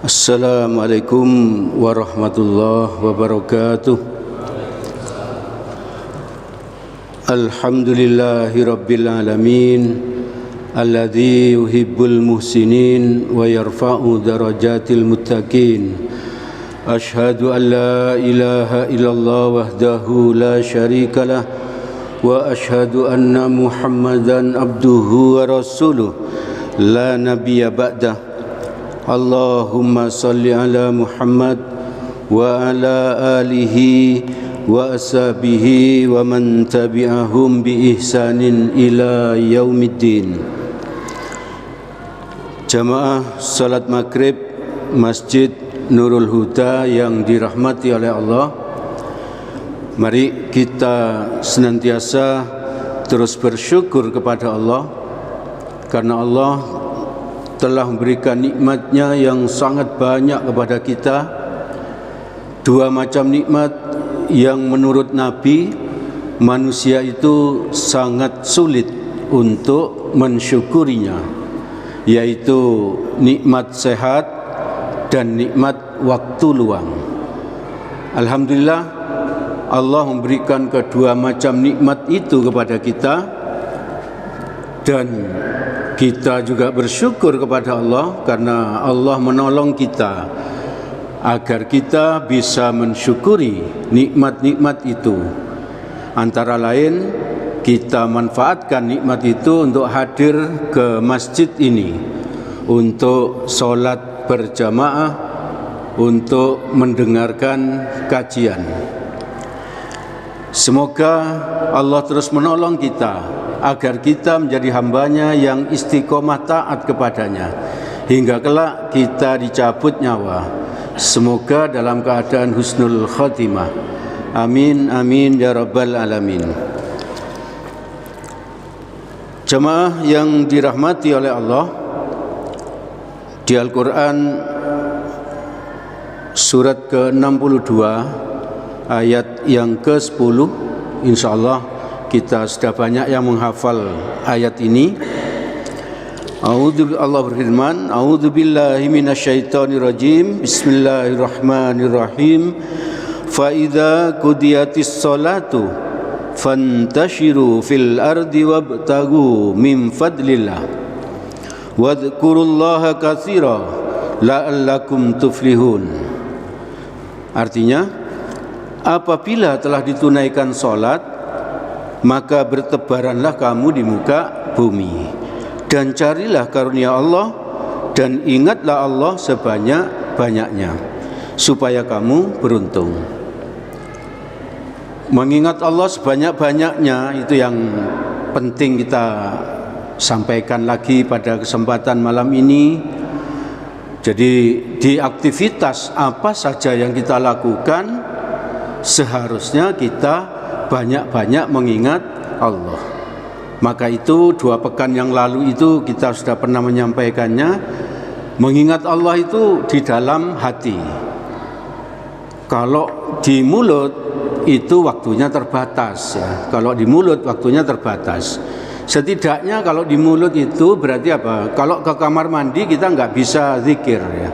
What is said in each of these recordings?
Assalamualaikum warahmatullahi wabarakatuh. Alhamdulillahi rabbil alamin, alladzi yuhibbul muhsinin wa yarfa'u darajatil muttaqin. Ashhadu an la ilaha illallah wahdahu la syarikalah wa ashhadu anna Muhammadan abduhu wa rasuluh la nabiyya ba'dah. Allahumma salli ala Muhammad wa ala alihi wa ashabihi wa man tabi'ahum bi ihsanin ila yaumiddin. Jamaah salat maghrib Masjid Nurul Huda yang dirahmati oleh Allah, mari kita senantiasa terus bersyukur kepada Allah, karena Allah telah memberikan nikmatnya yang sangat banyak kepada kita. Dua macam nikmat yang menurut Nabi manusia itu sangat sulit untuk mensyukurinya, yaitu nikmat sehat dan nikmat waktu luang. Alhamdulillah, Allah memberikan kedua macam nikmat itu kepada kita, dan kita juga bersyukur kepada Allah karena Allah menolong kita agar kita bisa mensyukuri nikmat-nikmat itu. Antara lain, kita manfaatkan nikmat itu untuk hadir ke masjid ini, untuk sholat berjamaah, untuk mendengarkan kajian. Semoga Allah terus menolong kita agar kita menjadi hambanya yang istiqomah taat kepadanya hingga kelak kita dicabut nyawa. Semoga dalam keadaan husnul khatimah. Amin amin ya rabbal alamin. Jemaah yang dirahmati oleh Allah, di Al-Quran surat ke-62 ayat yang ke-10, insyaallah kita sudah banyak yang menghafal ayat ini. Allah berfirman, A'udzubillahi minasyaitonirrajim. Bismillahirrahmanirrahim. Fa idza qudiyatis sholatu fantashiru fil ardi wabtagu min fadlillah wadhkurullaha katsira la'allakum tuflihun. Artinya, apabila telah ditunaikan salat, maka bertebaranlah kamu di muka bumi dan carilah karunia Allah dan ingatlah Allah sebanyak-banyaknya supaya kamu beruntung. Mengingat Allah sebanyak-banyaknya itu yang penting kita sampaikan lagi pada kesempatan malam ini. Jadi di aktivitas apa saja yang kita lakukan, seharusnya kita banyak-banyak mengingat Allah. Maka itu 2 pekan yang lalu itu kita sudah pernah menyampaikannya. Mengingat Allah itu di dalam hati. Kalau di mulut itu waktunya terbatas ya. Kalau di mulut waktunya terbatas. Setidaknya kalau di mulut itu berarti apa? Kalau ke kamar mandi kita nggak bisa zikir ya.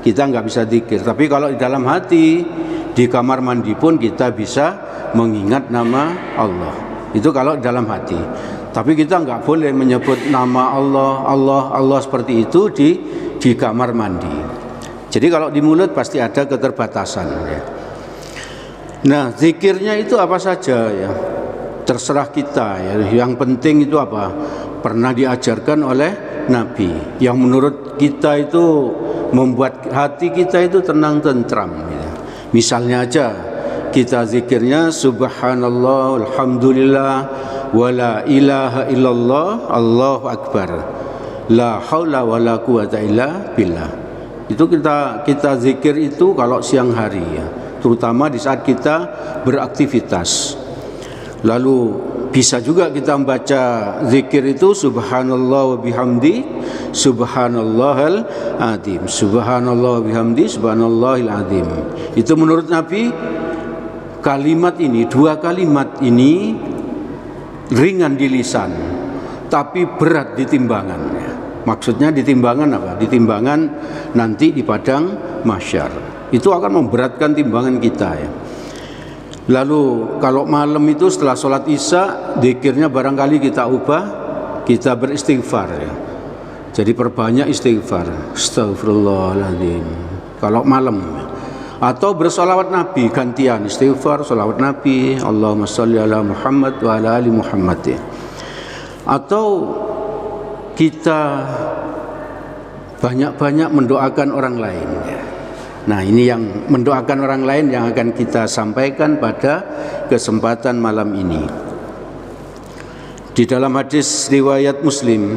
Kita nggak bisa zikir. Tapi kalau di dalam hati, di kamar mandi pun kita bisa mengingat nama Allah. Itu kalau dalam hati. Tapi kita nggak boleh menyebut nama Allah seperti itu di kamar mandi. Jadi kalau di mulut pasti ada keterbatasan ya. Nah, zikirnya itu apa saja ya, terserah kita ya. Yang penting itu apa? Pernah diajarkan oleh Nabi yang menurut kita itu membuat hati kita itu tenang tentram ya. Misalnya aja kita zikirnya subhanallah, alhamdulillah, wala ilaha illallah, Allahu akbar, la haula wala quwata illa billah. Itu kita zikir itu kalau siang hari ya, terutama di saat kita beraktivitas. Lalu bisa juga kita membaca zikir itu subhanallah wa bihamdi subhanallahal azim, subhanallah wa bihamdi subhanallahil azim. Itu menurut Nabi kalimat ini, 2 kalimat ini ringan di lisan tapi berat di timbangan ya. Maksudnya di timbangan apa? Di timbangan nanti di padang mahsyar. Itu akan memberatkan timbangan kita ya. Lalu kalau malam itu setelah sholat isya, zikirnya barangkali kita ubah, kita beristighfar ya. Jadi perbanyak istighfar. Astagfirullahaladzim. Kalau malam. Atau bersolawat Nabi, gantian istighfar, solawat Nabi, Allahumma sholli ala Muhammad wa ala ali Muhammad ya. Atau kita banyak-banyak mendoakan orang lain ya. Nah ini yang mendoakan orang lain yang akan kita sampaikan pada kesempatan malam ini. Di dalam hadis riwayat Muslim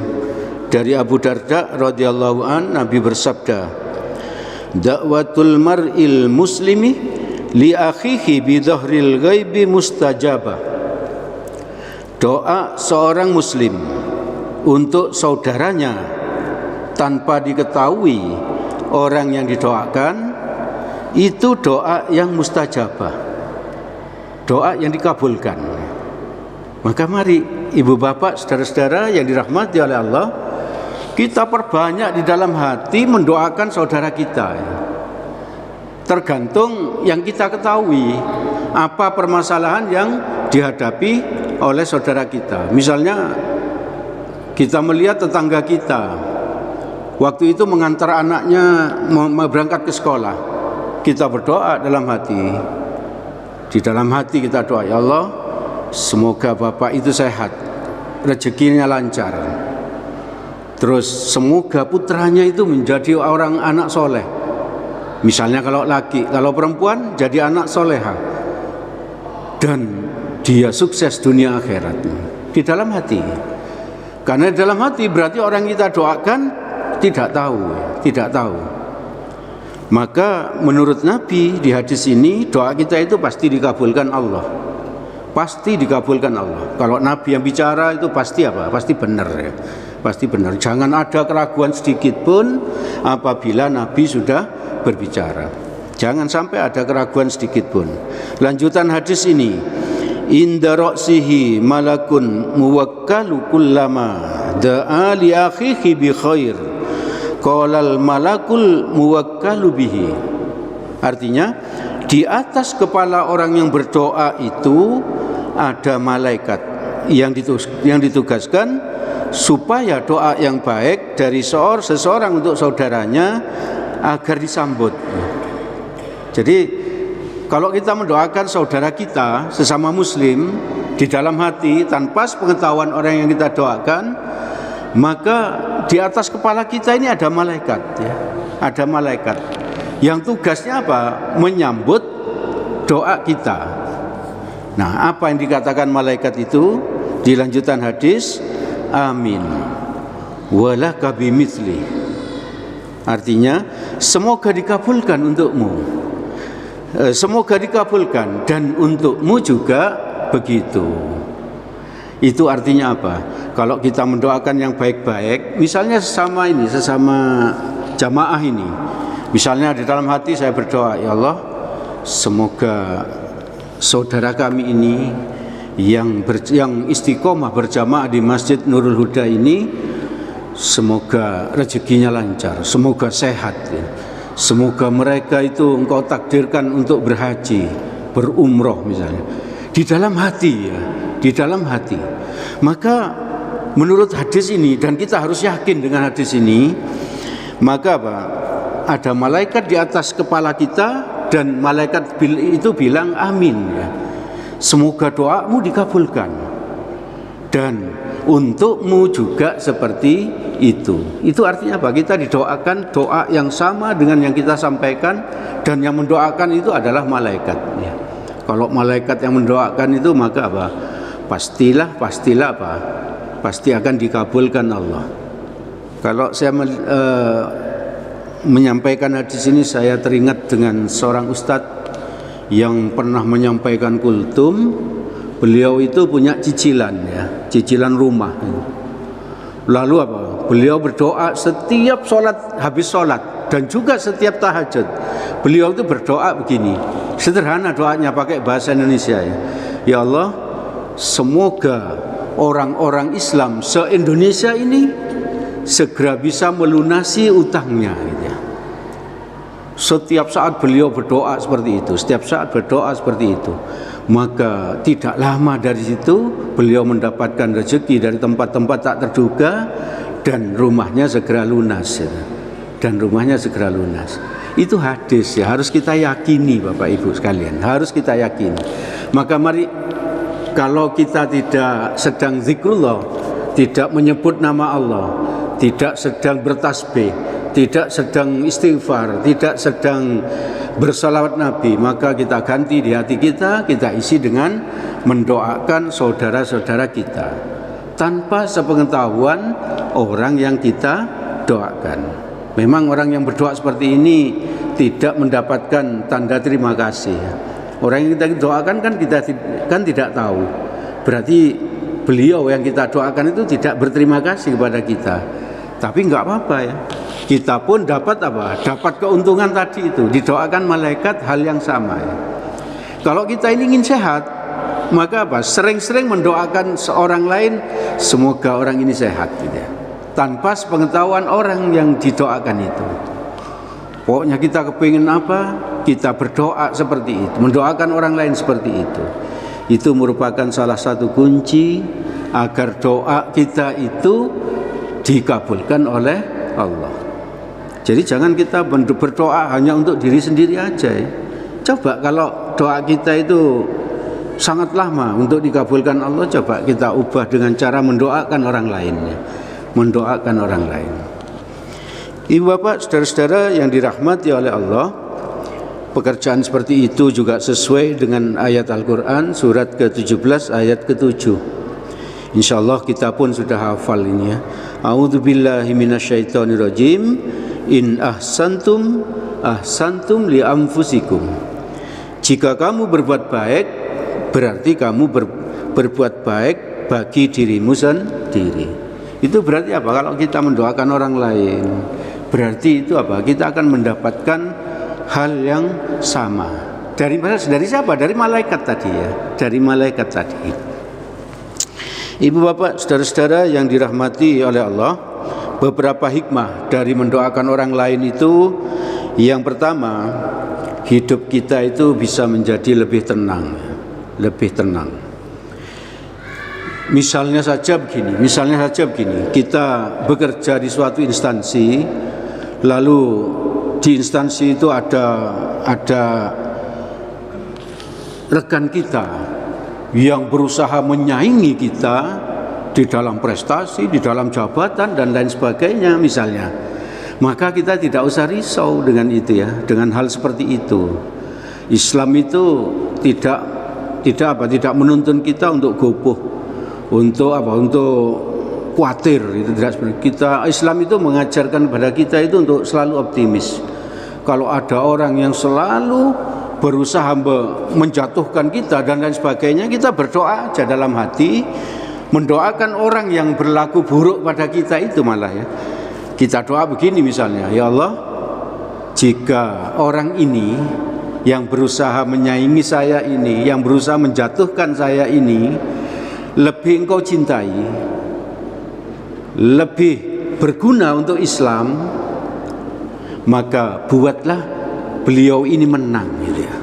dari Abu Darda radhiyallahu an, Nabi bersabda, "Da'watul mar'il muslimi li akhihi bi dhahril ghaibi mustajabah." Doa seorang muslim untuk saudaranya tanpa diketahui orang yang didoakan itu doa yang mustajabah, doa yang dikabulkan. Maka mari ibu bapak, saudara-saudara yang dirahmati oleh Allah, kita perbanyak di dalam hati mendoakan saudara kita. Tergantung yang kita ketahui apa permasalahan yang dihadapi oleh saudara kita. Misalnya kita melihat tetangga kita waktu itu mengantar anaknya mau berangkat ke sekolah, kita berdoa dalam hati. Di dalam hati kita doa, ya Allah, semoga bapak itu sehat, rezekinya lancar. Terus semoga putranya itu menjadi orang anak soleh. Misalnya kalau laki, kalau perempuan jadi anak soleha. Dan dia sukses dunia akhirat. Di dalam hati. Karena di dalam hati berarti orang kita doakan tidak tahu. Maka menurut Nabi di hadis ini, doa kita itu pasti dikabulkan Allah. Pasti dikabulkan Allah. Kalau Nabi yang bicara itu pasti apa? Pasti benar ya. Pasti benar. Jangan ada keraguan sedikit pun apabila Nabi sudah berbicara. Jangan sampai ada keraguan sedikit pun. Lanjutan hadis ini, inda ra'sihi malakun muwakkalu kullama da'a li akhihi bi khair qalal malakul muwakkalu bihi. Artinya di atas kepala orang yang berdoa itu ada malaikat yang ditugaskan supaya doa yang baik dari seseorang untuk saudaranya agar disambut. Jadi kalau kita mendoakan saudara kita sesama muslim di dalam hati tanpa pengetahuan orang yang kita doakan, maka di atas kepala kita ini ada malaikat ya. Ada malaikat yang tugasnya apa? Menyambut doa kita. Nah, apa yang dikatakan malaikat itu di lanjutan hadis? Amin walaka bimithli. Artinya semoga dikabulkan untukmu. Semoga dikabulkan dan untukmu juga begitu. Itu artinya apa? Kalau kita mendoakan yang baik-baik, misalnya sesama jamaah ini, misalnya di dalam hati saya berdoa, ya Allah, semoga saudara kami ini yang istiqomah berjamaah di Masjid Nurul Huda ini, semoga rezekinya lancar, semoga sehat ya. Semoga mereka itu engkau takdirkan untuk berhaji, berumroh misalnya. Di dalam hati ya, di dalam hati. Maka menurut hadis ini, dan kita harus yakin dengan hadis ini, maka apa? Ada malaikat di atas kepala kita dan malaikat itu bilang amin ya. Semoga doamu dikabulkan dan untukmu juga seperti itu. Itu artinya apa? Kita didoakan doa yang sama dengan yang kita sampaikan, dan yang mendoakan itu adalah malaikat ya. Kalau malaikat yang mendoakan itu, maka apa? Pastilah apa? Pasti akan dikabulkan Allah. Kalau saya menyampaikan hadis ini, saya teringat dengan seorang ustadz yang pernah menyampaikan kultum. Beliau itu punya cicilan ya, cicilan rumah. Lalu apa? Beliau berdoa setiap habis sholat dan juga setiap tahajud. Beliau itu berdoa begini, sederhana doanya pakai bahasa Indonesia ya. Ya Allah, semoga orang-orang Islam se-Indonesia ini segera bisa melunasi utangnya gitu ya. Setiap saat beliau berdoa seperti itu, setiap saat berdoa seperti itu. Maka tidak lama dari situ beliau mendapatkan rezeki dari tempat-tempat tak terduga dan rumahnya segera lunas ya. Dan rumahnya segera lunas. Itu hadis ya, harus kita yakini Bapak Ibu sekalian, harus kita yakini. Maka mari, kalau kita tidak sedang zikrullah, tidak menyebut nama Allah, tidak sedang bertasbih, tidak sedang istighfar, tidak sedang bersalawat Nabi, maka kita ganti di hati kita isi dengan mendoakan saudara-saudara kita tanpa sepengetahuan orang yang kita doakan. Memang orang yang berdoa seperti ini tidak mendapatkan tanda terima kasih. Orang yang kita doakan kan kita kan tidak tahu. Berarti beliau yang kita doakan itu tidak berterima kasih kepada kita. Tapi enggak apa-apa ya. Kita pun dapat apa? Dapat keuntungan tadi itu, didoakan malaikat hal yang sama ya. Kalau kita ini ingin sehat, maka apa? Sering-sering mendoakan seorang lain, semoga orang ini sehat gitu ya. Tanpa sepengetahuan orang yang didoakan itu. Pokoknya kita kepingin apa, kita berdoa seperti itu, mendoakan orang lain seperti itu. Itu merupakan salah satu kunci agar doa kita itu dikabulkan oleh Allah. Jadi jangan kita berdoa hanya untuk diri sendiri aja ya. Coba kalau doa kita itu sangat lama untuk dikabulkan Allah, coba kita ubah dengan cara mendoakan orang lainnya. Mendoakan orang lain. Ibu bapak, saudara-saudara yang dirahmati oleh Allah, pekerjaan seperti itu juga sesuai dengan ayat Al-Quran surat ke-17 ayat ke-7. InsyaAllah kita pun sudah hafal ini ya. A'udzubillahi minasyaitonirrajim. In ahsantum li anfusikum. Jika kamu berbuat baik, berarti kamu berbuat baik bagi dirimu sendiri. Itu berarti apa? Kalau kita mendoakan orang lain, berarti itu apa? Kita akan mendapatkan hal yang sama. Dari siapa? Dari malaikat tadi ya. Dari malaikat tadi. Ibu bapak, saudara-saudara yang dirahmati oleh Allah, beberapa hikmah dari mendoakan orang lain itu, yang pertama, hidup kita itu bisa menjadi lebih tenang. Lebih tenang. Misalnya saja begini, kita bekerja di suatu instansi, lalu di instansi itu ada rekan kita yang berusaha menyaingi kita di dalam prestasi, di dalam jabatan dan lain sebagainya misalnya. Maka kita tidak usah risau dengan itu ya, dengan hal seperti itu. Islam itu tidak menuntun kita untuk gopoh, untuk khawatir, itu tidak seperti kita. Islam itu mengajarkan kepada kita itu untuk selalu optimis. Kalau ada orang yang selalu berusaha menjatuhkan kita dan lain sebagainya, kita berdoa aja dalam hati, mendoakan orang yang berlaku buruk pada kita itu malah ya. Kita doa begini misalnya, ya Allah, jika orang ini yang berusaha menyaingi saya ini, yang berusaha menjatuhkan saya ini, lebih engkau cintai, lebih berguna untuk Islam, maka buatlah beliau ini menang gitu ya.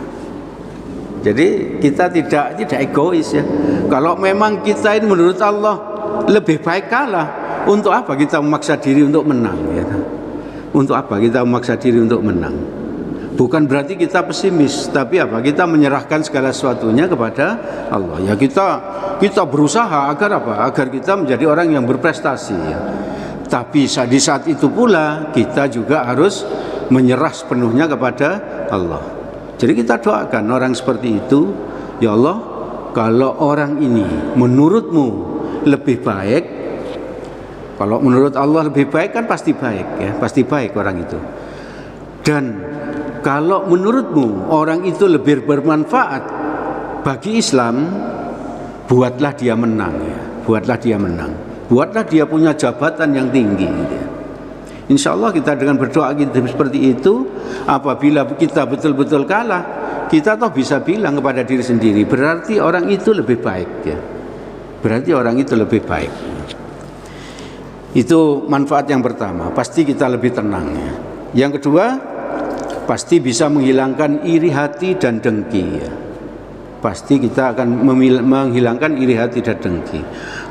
Jadi kita tidak egois ya. Kalau memang kita ini menurut Allah lebih baik kalah, untuk apa kita memaksa diri untuk menang ya? Untuk apa kita memaksa diri untuk menang? Bukan berarti kita pesimis, tapi apa? Kita menyerahkan segala sesuatunya kepada Allah. Ya kita berusaha agar apa? Agar kita menjadi orang yang berprestasi ya. Tapi di saat itu pula kita juga harus menyerah sepenuhnya kepada Allah. Jadi kita doakan orang seperti itu, ya Allah, kalau orang ini menurutmu lebih baik, kalau menurut Allah lebih baik kan pasti baik ya, pasti baik orang itu. Dan kalau menurutmu orang itu lebih bermanfaat bagi Islam, buatlah dia menang ya. Buatlah dia menang. Buatlah dia punya jabatan yang tinggi gitu ya. Insya Allah kita dengan berdoa kita seperti itu, apabila kita betul-betul kalah, kita toh bisa bilang kepada diri sendiri, berarti orang itu lebih baik ya. Berarti orang itu lebih baik. Itu manfaat yang pertama, pasti kita lebih tenang ya. Yang kedua, pasti bisa menghilangkan iri hati dan dengki ya. Pasti kita akan menghilangkan iri hati dan dengki.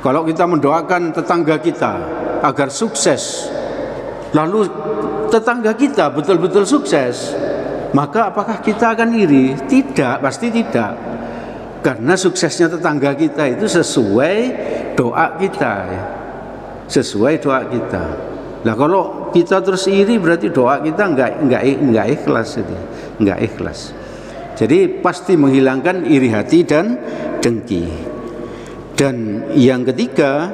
Kalau kita mendoakan tetangga kita agar sukses, lalu tetangga kita betul-betul sukses, maka apakah kita akan iri? Tidak, pasti tidak. Karena suksesnya tetangga kita itu sesuai doa kita ya. Sesuai doa kita. Nah kalau kita terus iri berarti doa kita enggak ikhlas itu, enggak ikhlas. Jadi pasti menghilangkan iri hati dan dengki. Dan yang ketiga,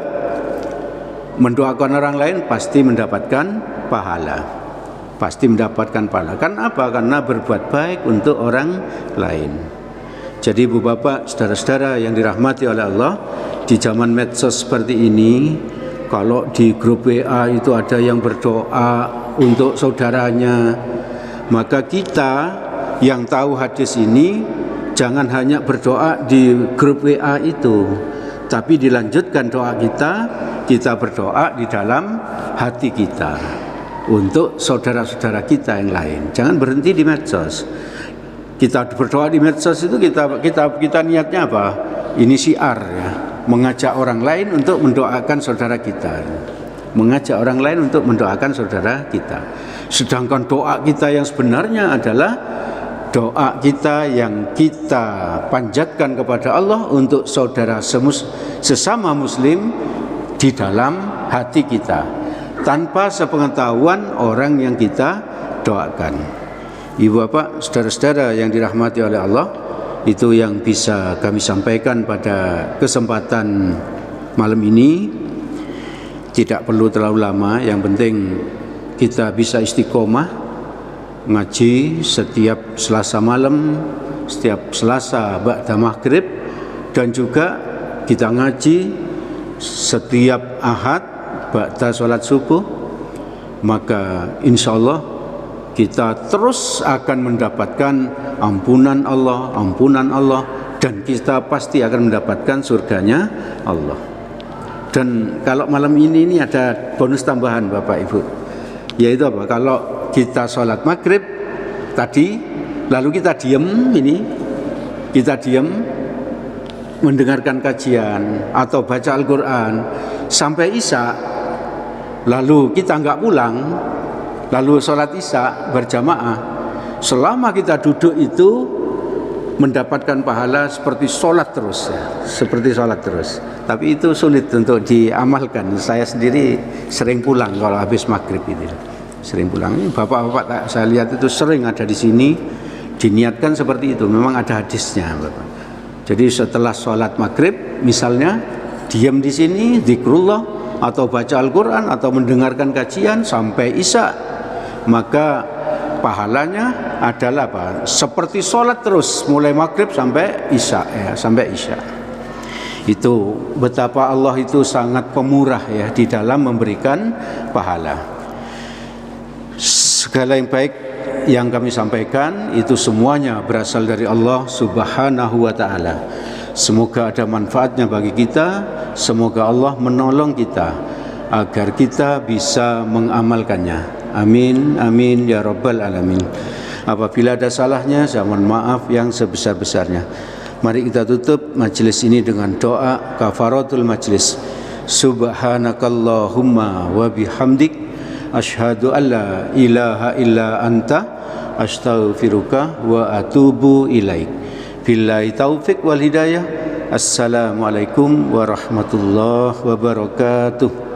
mendoakan orang lain pasti mendapatkan pahala. Pasti mendapatkan pahala. Karena apa? Karena berbuat baik untuk orang lain. Jadi ibu bapak, saudara-saudara yang dirahmati oleh Allah, di zaman medsos seperti ini, kalau di grup WA itu ada yang berdoa untuk saudaranya, maka kita yang tahu hadis ini jangan hanya berdoa di grup WA itu, tapi dilanjutkan doa kita berdoa di dalam hati kita untuk saudara-saudara kita yang lain. Jangan berhenti di medsos. Kita berdoa di medsos itu kita niatnya apa? Ini syiar ya, mengajak orang lain untuk mendoakan saudara kita. Mengajak orang lain untuk mendoakan saudara kita. Sedangkan doa kita yang sebenarnya adalah doa kita yang kita panjatkan kepada Allah untuk saudara sesama muslim di dalam hati kita, tanpa sepengetahuan orang yang kita doakan. Ibu bapak, saudara-saudara yang dirahmati oleh Allah, itu yang bisa kami sampaikan pada kesempatan malam ini. Tidak perlu terlalu lama, yang penting kita bisa istiqomah ngaji setiap Selasa malam, setiap Selasa ba'da maghrib, dan juga kita ngaji setiap Ahad ba'da sholat subuh. Maka insya Allah kita terus akan mendapatkan ampunan Allah, dan kita pasti akan mendapatkan surganya Allah. Dan kalau malam ini ada bonus tambahan Bapak Ibu, yaitu apa? Kalau kita sholat maghrib tadi, lalu kita diam mendengarkan kajian atau baca Al-Quran sampai Isya, lalu kita enggak pulang, lalu sholat Isya berjamaah, selama kita duduk itu mendapatkan pahala seperti sholat terus ya, seperti sholat terus. Tapi itu sulit untuk diamalkan. Saya sendiri sering pulang kalau habis maghrib itu, sering pulang. Ini bapak-bapak saya lihat itu sering ada di sini, diniatkan seperti itu. Memang ada hadisnya Bapak. Jadi setelah sholat maghrib misalnya diam di sini, zikrullah atau baca Al-Quran atau mendengarkan kajian sampai Isya, maka pahalanya adalah apa? Seperti sholat terus mulai maghrib sampai Isya ya, sampai Isya. Itu betapa Allah itu sangat pemurah ya di dalam memberikan pahala. Segala yang baik yang kami sampaikan itu semuanya berasal dari Allah Subhanahu wa taala. Semoga ada manfaatnya bagi kita, semoga Allah menolong kita agar kita bisa mengamalkannya. Amin, amin ya rabbal alamin. Apabila ada salahnya, saya mohon maaf yang sebesar-besarnya. Mari kita tutup majelis ini dengan doa kafaratul majelis. Subhanakallahumma wa bihamdik, asyhadu an la ilaha illa anta, astaghfiruka wa atubu ilaik. Billahi taufik wal hidayah. Assalamualaikum warahmatullahi wabarakatuh.